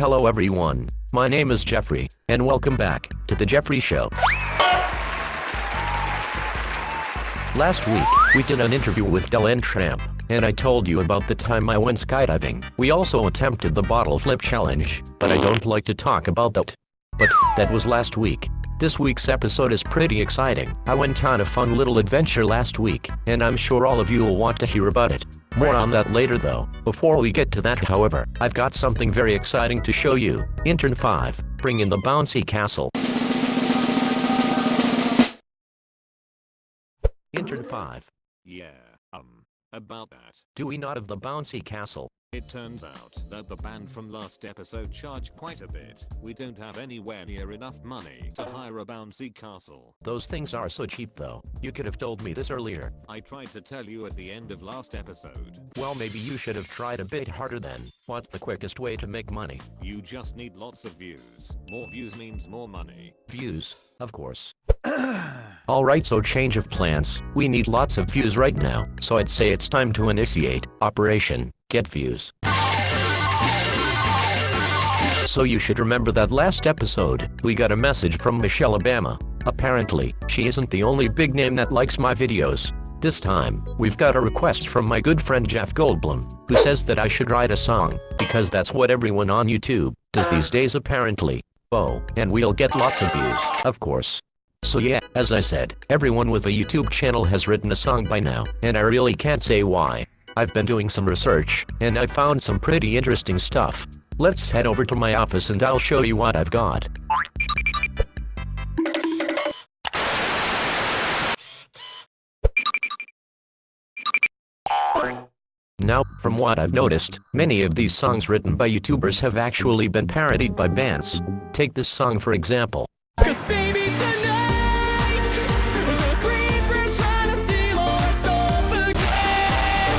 Hello everyone, my name is Jeffrey, and welcome back to the Jeffrey Show. Last week, we did an interview with Del and Tramp, and I told you about the time I went skydiving. We also attempted the bottle flip challenge, but I don't like to talk about that. But that was last week. This week's episode is pretty exciting. I went on a fun little adventure last week, and I'm sure all of you will want to hear about it. More on that later though. Before we get to that however, I've got something very exciting to show you. Intern 5, bring in the bouncy castle. Intern 5. Yeah, about that. Do we not have the bouncy castle? It turns out that the band from last episode charged quite a bit. We don't have anywhere near enough money to hire a bouncy castle. Those things are so cheap though. You could have told me this earlier. I tried to tell you at the end of last episode. Well, maybe you should have tried a bit harder then. What's the quickest way to make money? You just need lots of views. More views means more money. Views, of course. Alright, so change of plans. We need lots of views right now, so I'd say it's time to initiate Operation Get Views. So you should remember that last episode, we got a message from Michelle Obama. Apparently, she isn't the only big name that likes my videos. This time, we've got a request from my good friend Jeff Goldblum, who says that I should write a song, because that's what everyone on YouTube does these days apparently. Oh, and we'll get lots of views, of course. So yeah, as I said, everyone with a YouTube channel has written a song by now, and I really can't say why. I've been doing some research, and I found some pretty interesting stuff. Let's head over to my office and I'll show you what I've got. Now, from what I've noticed, many of these songs written by YouTubers have actually been parodied by bands. Take this song for example.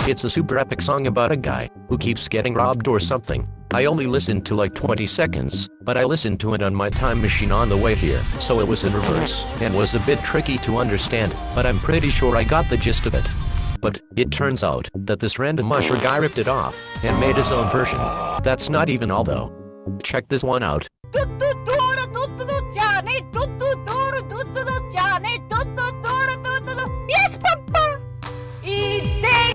It's a super epic song about a guy who keeps getting robbed or something. I only listened to like 20 seconds, but I listened to it on my time machine on the way here, so it was in reverse, and was a bit tricky to understand, but I'm pretty sure I got the gist of it. But it turns out that this random musher guy ripped it off and made his own version. That's not even all though. Check this one out.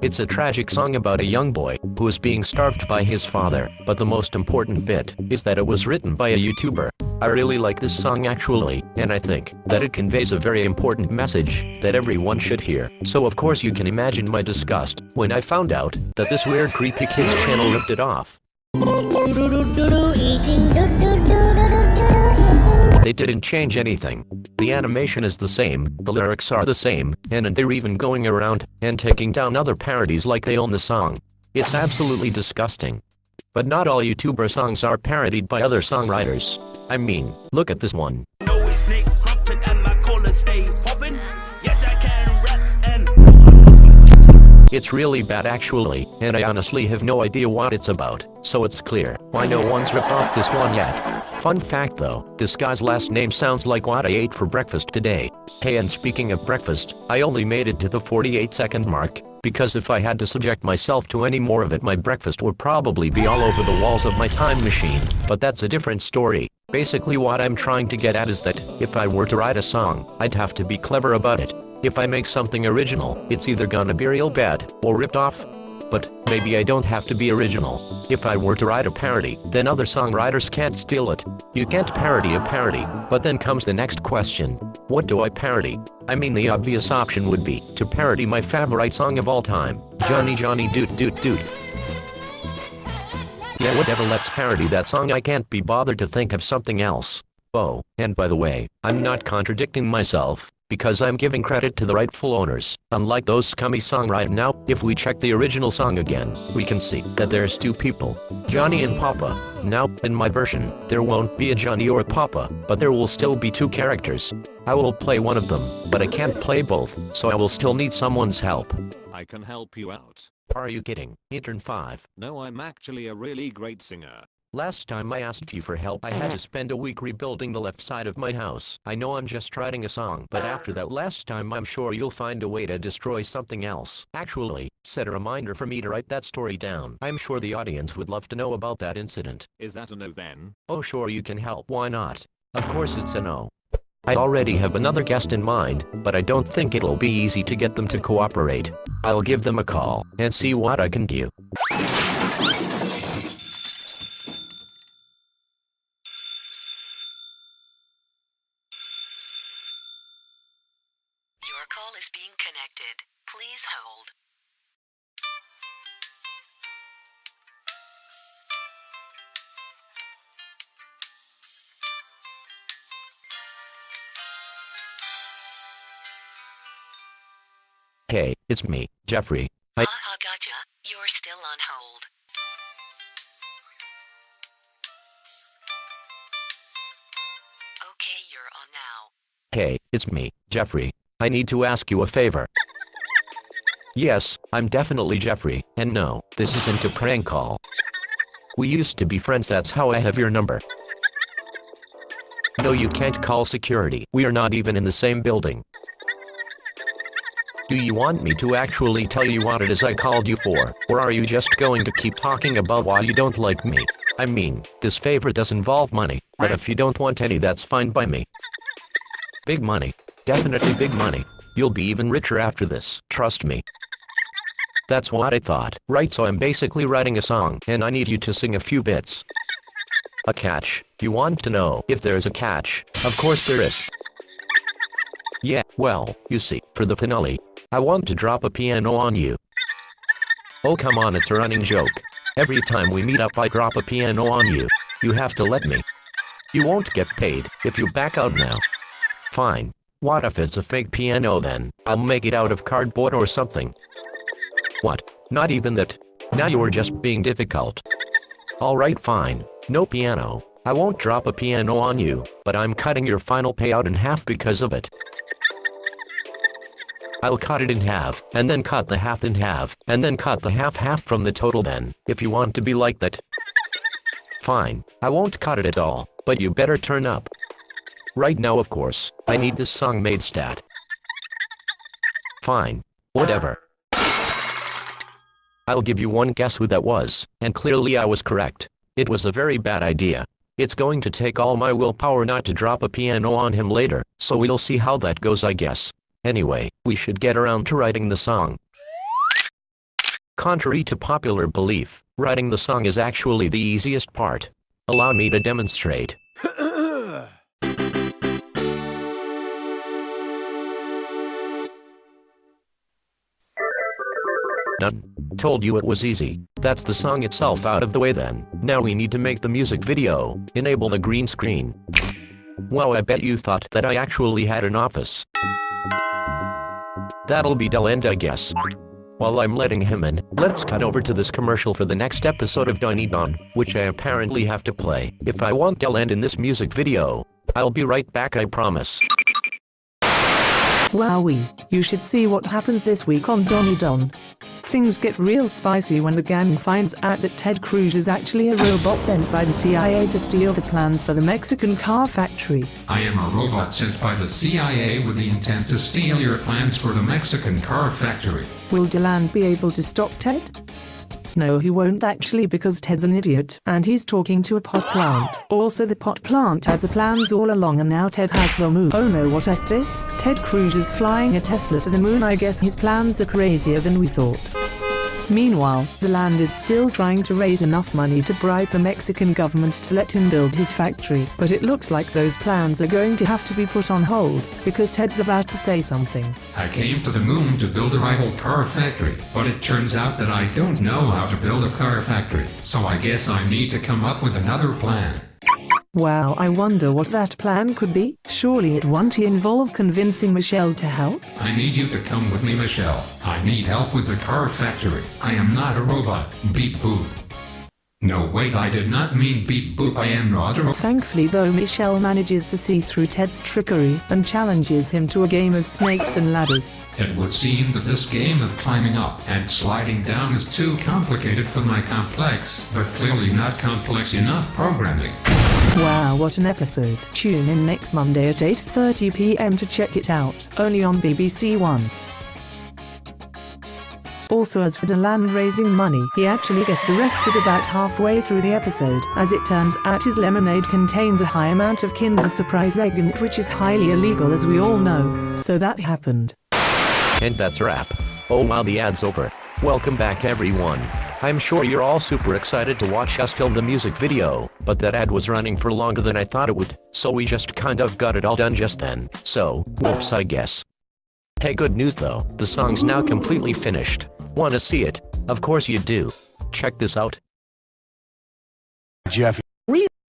It's a tragic song about a young boy who is being starved by his father, but the most important bit is that it was written by a YouTuber. I really like this song actually, and I think that it conveys a very important message that everyone should hear. So of course you can imagine my disgust when I found out that this weird creepy kid's channel ripped it off. They didn't change anything. The animation is the same, the lyrics are the same, and they're even going around and taking down other parodies like they own the song. It's absolutely disgusting. But not all YouTuber songs are parodied by other songwriters. I mean, look at this one. It's really bad actually, and I honestly have no idea what it's about, so it's clear why no one's ripped off this one yet. Fun fact though, this guy's last name sounds like what I ate for breakfast today. Hey, and speaking of breakfast, I only made it to the 48-second mark, because if I had to subject myself to any more of it my breakfast would probably be all over the walls of my time machine, but that's a different story. Basically what I'm trying to get at is that, if I were to write a song, I'd have to be clever about it. If I make something original, it's either gonna be real bad, or ripped off. But, maybe I don't have to be original. If I were to write a parody, then other songwriters can't steal it. You can't parody a parody, but then comes the next question. What do I parody? I mean the obvious option would be, to parody my favorite song of all time, Johnny Johnny Doot Doot Doot. Yeah, whatever, let's parody that song. I can't be bothered to think of something else. Oh, and by the way, I'm not contradicting myself, because I'm giving credit to the rightful owners, unlike those scummy songwriters. Now, if we check the original song again, we can see that there's two people, Johnny and Papa. Now, in my version, there won't be a Johnny or a Papa, but there will still be two characters. I will play one of them, but I can't play both, so I will still need someone's help. I can help you out. Are you kidding, Intern 5? No, I'm actually a really great singer. Last time I asked you for help, I had to spend a week rebuilding the left side of my house. I know I'm just writing a song, but after that last time I'm sure you'll find a way to destroy something else. Actually, set a reminder for me to write that story down. I'm sure the audience would love to know about that incident. Is that a no then? Oh sure, you can help. Why not? Of course it's a no. I already have another guest in mind, but I don't think it'll be easy to get them to cooperate. I'll give them a call and see what I can do. Your call is being connected. Please hold. Hey, it's me, Jeffrey. Haha, gotcha. You're still on hold. Okay, you're on now. Hey, it's me, Jeffrey. I need to ask you a favor. Yes, I'm definitely Jeffrey, and no, this isn't a prank call. We used to be friends, that's how I have your number. No, you can't call security. We are not even in the same building. Do you want me to actually tell you what it is I called you for, or are you just going to keep talking about why you don't like me? I mean, this favor does involve money, but if you don't want any, that's fine by me. Big money. Definitely big money. You'll be even richer after this, trust me. That's what I thought. Right, so I'm basically writing a song, and I need you to sing a few bits. A catch. You want to know if there's a catch? Of course there is. Yeah, well, you see, for the finale, I want to drop a piano on you. Oh come on, it's a running joke. Every time we meet up I drop a piano on you. You have to let me. You won't get paid if you back out now. Fine. What if it's a fake piano then? I'll make it out of cardboard or something. What? Not even that? Now you're just being difficult. Alright, fine. No piano. I won't drop a piano on you, but I'm cutting your final payout in half because of it. I'll cut it in half, and then cut the half in half, and then cut the half from the total then, if you want to be like that. Fine, I won't cut it at all, but you better turn up. Right now of course, I need this song made stat. Fine. Whatever. I'll give you one guess who that was, and clearly I was correct. It was a very bad idea. It's going to take all my willpower not to drop a piano on him later, so we'll see how that goes, I guess. Anyway, we should get around to writing the song. Contrary to popular belief, writing the song is actually the easiest part. Allow me to demonstrate. Done. Told you it was easy. That's the song itself out of the way then. Now we need to make the music video. Enable the green screen. Wow, I bet you thought that I actually had an office. That'll be Del End, I guess. While I'm letting him in, let's cut over to this commercial for the next episode of Donny Don, which I apparently have to play. If I want Del End in this music video, I'll be right back, I promise. Wowee, you should see what happens this week on Donny Don. Things get real spicy when the gang finds out that Ted Cruz is actually a robot sent by the CIA to steal the plans for the Mexican car factory. I am a robot sent by the CIA with the intent to steal your plans for the Mexican car factory. Will DeLand be able to stop Ted? No, he won't actually, because Ted's an idiot and he's talking to a pot plant. Also, the pot plant had the plans all along and now Ted has the moon. Oh no, what is this? Ted Cruz is flying a Tesla to the moon. I guess his plans are crazier than we thought. Meanwhile, DeLand is still trying to raise enough money to bribe the Mexican government to let him build his factory. But it looks like those plans are going to have to be put on hold, because Ted's about to say something. I came to the moon to build a rival car factory, but it turns out that I don't know how to build a car factory, so I guess I need to come up with another plan. Wow, I wonder what that plan could be. Surely it won't involve convincing Michelle to help? I need you to come with me, Michelle. I need help with the car factory. I am not a robot. Beep boop. No, wait, I did not mean beep boop. I am rather. Thankfully though, Michelle manages to see through Ted's trickery and challenges him to a game of snakes and ladders. It would seem that this game of climbing up and sliding down is too complicated for my complex, but clearly not complex enough programming. Wow, what an episode. Tune in next Monday at 8:30 p.m. to check it out, only on BBC One. Also, as for Deland raising money, he actually gets arrested about halfway through the episode. As it turns out, his lemonade contained a high amount of Kinder Surprise egg in it, which is highly illegal as we all know. So that happened. And that's a wrap. Oh wow, the ad's over. Welcome back everyone. I'm sure you're all super excited to watch us film the music video, but that ad was running for longer than I thought it would, so we just kind of got it all done just then. So, whoops I guess. Hey, good news though, the song's now completely finished. Wanna see it? Of course you do. Check this out. Jeffery.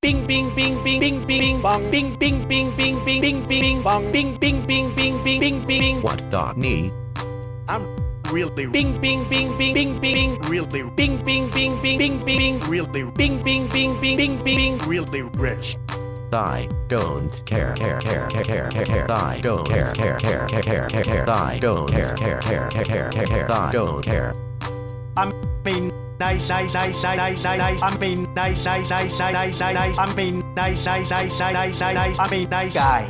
Bing bing bing bing bing bing bong bing bing bing bing bing bing bing bong bing bing bing bing bing bing bing. What the knee? I'm really Bing bing bing bing bing bing really bing bing bing bing bing bing really bing bing bing bing bing bing. really rich. I don't care. I don't care. I don't care. I don't care. I'm being nice. I'm being nice. I'm being nice. I'm being nice guy.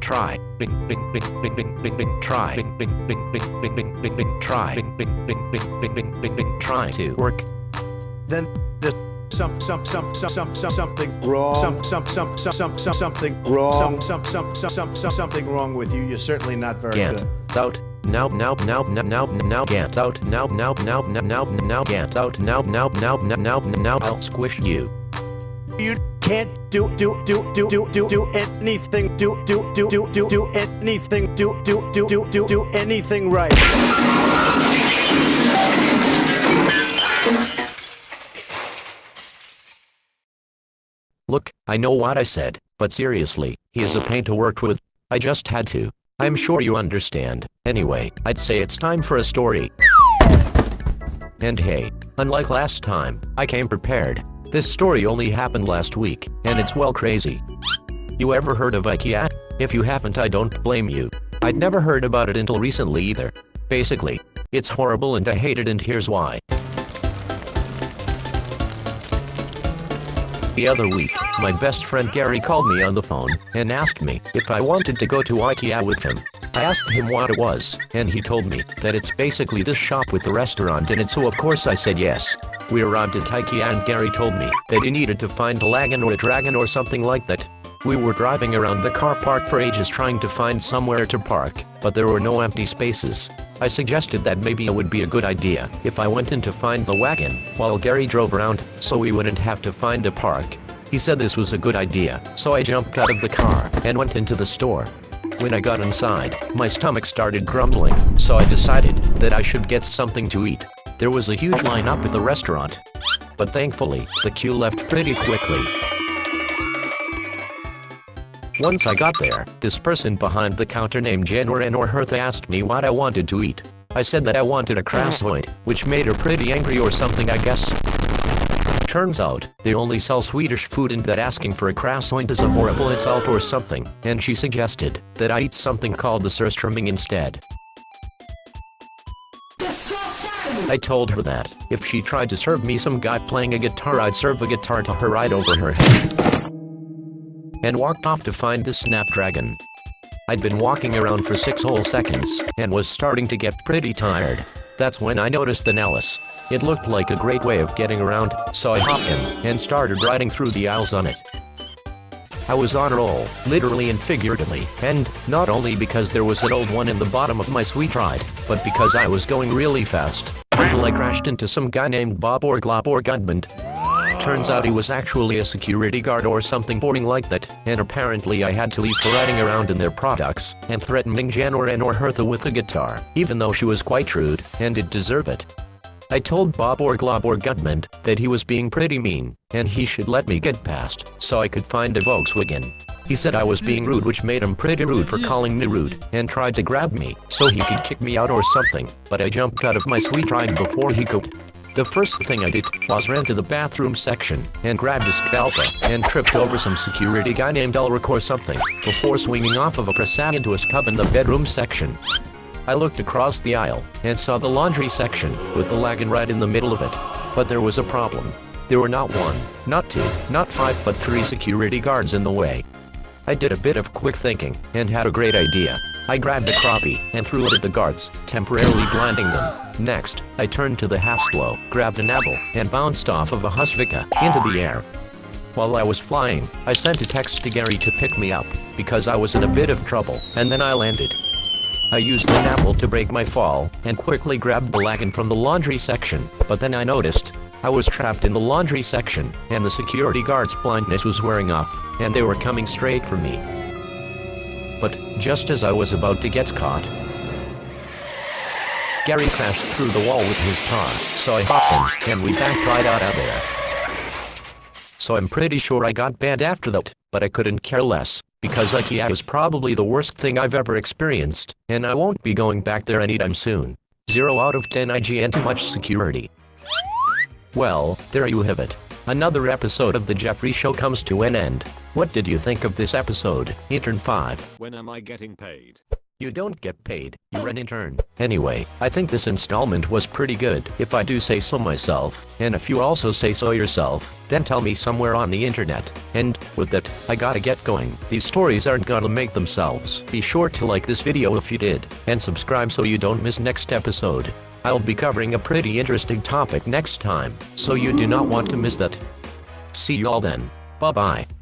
Try. Bing bing bing bing bing bing bing. Try. Bing bing bing bing bing bing bing bing. Try. Bing bing bing bing bing bing bing bing. Try to work. Then there's something wrong. Something wrong. Something wrong with you. You're certainly not very Get good. out. Now get out. Now get out. Now I'll squish you. You can't do anything. Do anything. Do anything right. Look, I know what I said, but seriously, he is a pain to work with. I just had to. I'm sure you understand. Anyway, I'd say it's time for a story. And hey, unlike last time, I came prepared. This story only happened last week, and it's well crazy. You ever heard of Ikea? If you haven't, I don't blame you. I'd never heard about it until recently either. Basically, it's horrible and I hate it, and here's why. The other week, my best friend Gary called me on the phone and asked me if I wanted to go to Ikea with him. I asked him what it was, and he told me that it's basically this shop with the restaurant in it, so of course I said yes. We arrived at Ikea and Gary told me that he needed to find a lagoon or a dragon or something like that. We were driving around the car park for ages trying to find somewhere to park, but there were no empty spaces. I suggested that maybe it would be a good idea if I went in to find the wagon while Gary drove around, so we wouldn't have to find a park. He said this was a good idea, so I jumped out of the car and went into the store. When I got inside, my stomach started grumbling, so I decided that I should get something to eat. There was a huge line up at the restaurant, but thankfully, the queue left pretty quickly. Once I got there, this person behind the counter named Jeffery or Hertha asked me what I wanted to eat. I said that I wanted a croissant, which made her pretty angry or something, I guess. Turns out, they only sell Swedish food and that asking for a croissant is a horrible insult or something, and she suggested that I eat something called the surströmming instead. I told her that if she tried to serve me some guy playing a guitar, I'd serve a guitar to her right over her head. And walked off to find the snapdragon. I'd been walking around for 6 whole seconds, and was starting to get pretty tired. That's when I noticed the Nellis. It looked like a great way of getting around, so I hopped in, and started riding through the aisles on it. I was on a roll, literally and figuratively, and not only because there was an old one in the bottom of my sweet ride, but because I was going really fast, until I crashed into some guy named Bob or Glop or Gudmund. Turns out he was actually a security guard or something boring like that, and apparently I had to leave for riding around in their products, and threatening Jeffery or Hertha with a guitar, even though she was quite rude, and did deserve it. I told Bob or Glob or Gudmund that he was being pretty mean, and he should let me get past, so I could find a Volkswagen. He said I was being rude, which made him pretty rude for calling me rude, and tried to grab me, so he could kick me out or something, but I jumped out of my sweet ride before he could. The first thing I did was ran to the bathroom section and grabbed a scalpel and tripped over some security guy named Ulrich or something before swinging off of a press into a scub in the bedroom section. I looked across the aisle and saw the laundry section with the wagon right in the middle of it. But there was a problem. There were not one, not two, not five, but 3 security guards in the way. I did a bit of quick thinking and had a great idea. I grabbed a crappie and threw it at the guards, temporarily blinding them. Next, I turned to the half-slow, grabbed an apple, and bounced off of a husvika into the air. While I was flying, I sent a text to Gary to pick me up, because I was in a bit of trouble, and then I landed. I used an apple to break my fall, and quickly grabbed the wagon from the laundry section, but then I noticed I was trapped in the laundry section, and the security guard's blindness was wearing off, and they were coming straight for me. But just as I was about to get caught, Gary crashed through the wall with his car, so I hopped in, and we backed right out of there. So I'm pretty sure I got banned after that, but I couldn't care less, because Ikea was probably the worst thing I've ever experienced, and I won't be going back there anytime soon. 0 out of 10 IGN too much security. Well, there you have it. Another episode of the Jeffery Show comes to an end. What did you think of this episode, Intern 5? When am I getting paid? You don't get paid, you're an intern. Anyway, I think this installment was pretty good, if I do say so myself, and if you also say so yourself, then tell me somewhere on the internet. And, with that, I gotta get going. These stories aren't gonna make themselves. Be sure to like this video if you did, and subscribe so you don't miss next episode. I'll be covering a pretty interesting topic next time, so you do not want to miss that. See you all then. Bye-bye.